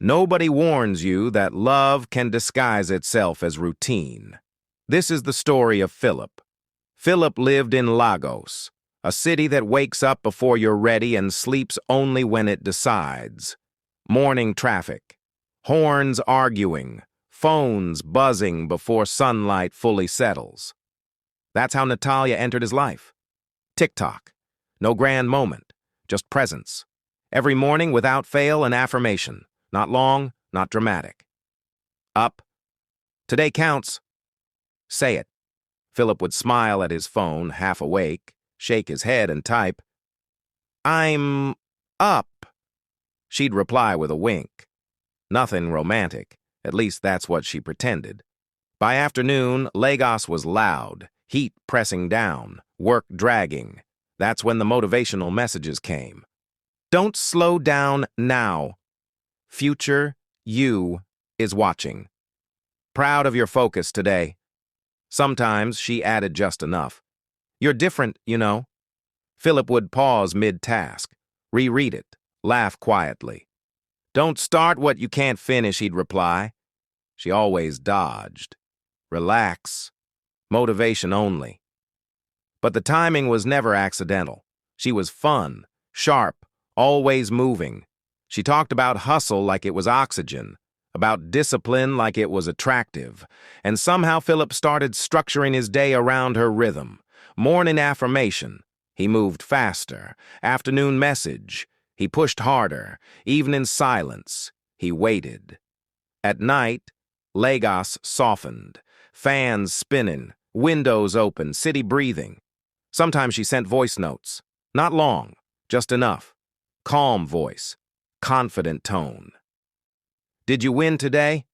Nobody warns you that love can disguise itself as routine. This is the story of Philip. Philip lived in Lagos, a city that wakes up before you're ready and sleeps only when it decides. Morning traffic, horns arguing, phones buzzing before sunlight fully settles. That's how Natalia entered his life. Tick-tock. No grand moment, just presence. Every morning, without fail, an affirmation. Not long, not dramatic. Up. Today counts. Say it. Philip would smile at his phone, half awake, shake his head and type, "I'm up." She'd reply with a wink. Nothing romantic. At least that's what she pretended. By afternoon, Lagos was loud, heat pressing down, work dragging. That's when the motivational messages came. Don't slow down now. Future you is watching. Proud of your focus today. Sometimes she added just enough. You're different, you know. Philip would pause mid-task, reread it, laugh quietly. Don't start what you can't finish, he'd reply. She always dodged. Relax. Motivation only. But the timing was never accidental. She was fun, sharp, always moving. She talked about hustle like it was oxygen, about discipline like it was attractive, and somehow Philip started structuring his day around her rhythm. Morning affirmation, he moved faster. Afternoon message, he pushed harder. Evening silence, he waited. At night, Lagos softened, fans spinning, windows open, city breathing. Sometimes she sent voice notes. Not long, just enough. Calm voice, confident tone. Did you win today?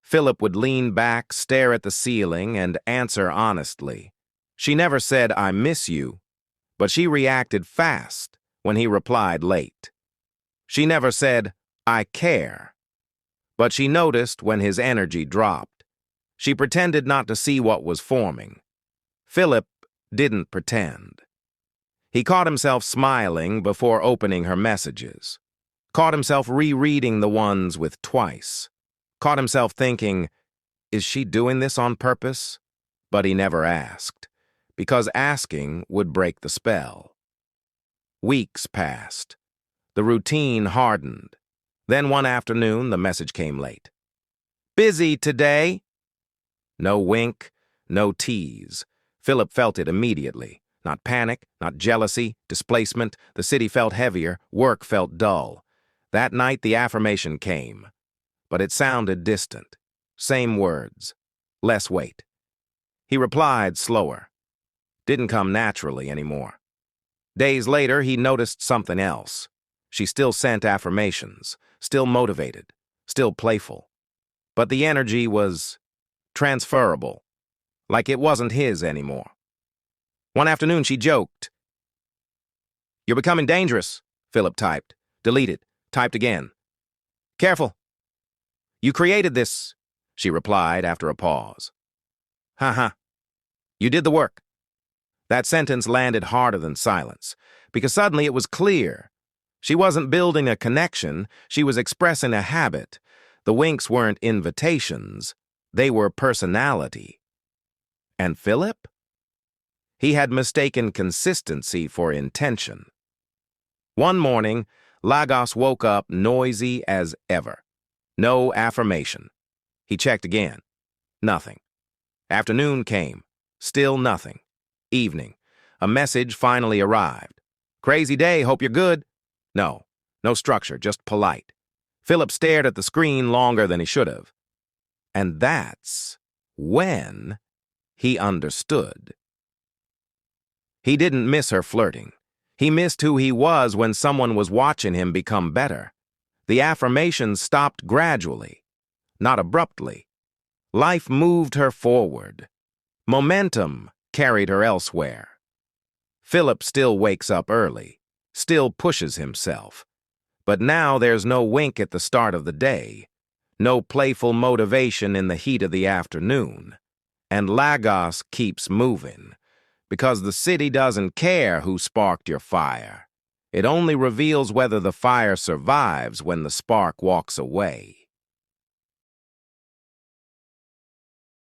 Philip would lean back, stare at the ceiling, and answer honestly. She never said, "I miss you," but she reacted fast when he replied late. She never said, "I care," but she noticed when his energy dropped. She pretended not to see what was forming. Philip didn't pretend. He caught himself smiling before opening her messages. Caught himself rereading the ones with twice. Caught himself thinking, is she doing this on purpose? But he never asked, because asking would break the spell. Weeks passed. The routine hardened. Then one afternoon, the message came late. Busy today? No wink, no tease. Philip felt it immediately. Not panic, not jealousy, displacement. The city felt heavier, work felt dull. That night the affirmation came, but it sounded distant. Same words, less weight. He replied slower. Didn't come naturally anymore. Days later, he noticed something else. She still sent affirmations, still motivated, still playful. But the energy was transferable, like it wasn't his anymore. One afternoon, she joked. You're becoming dangerous, Philip typed. Deleted. Typed again. Careful. You created this, she replied after a pause. Haha. You did the work. That sentence landed harder than silence, because suddenly it was clear. She wasn't building a connection, she was expressing a habit. The winks weren't invitations, they were personality. And Philip? He had mistaken consistency for intention. One morning, Lagos woke up noisy as ever. No affirmation. He checked again. Nothing. Afternoon came. Still nothing. Evening. A message finally arrived. Crazy day, hope you're good. No structure, just polite. Philip stared at the screen longer than he should have. And that's when he understood. He didn't miss her flirting. He missed who he was when someone was watching him become better. The affirmations stopped gradually, not abruptly. Life moved her forward. Momentum carried her elsewhere. Philip still wakes up early, still pushes himself. But now there's no wink at the start of the day, no playful motivation in the heat of the afternoon. And Lagos keeps moving, because the city doesn't care who sparked your fire. It only reveals whether the fire survives when the spark walks away.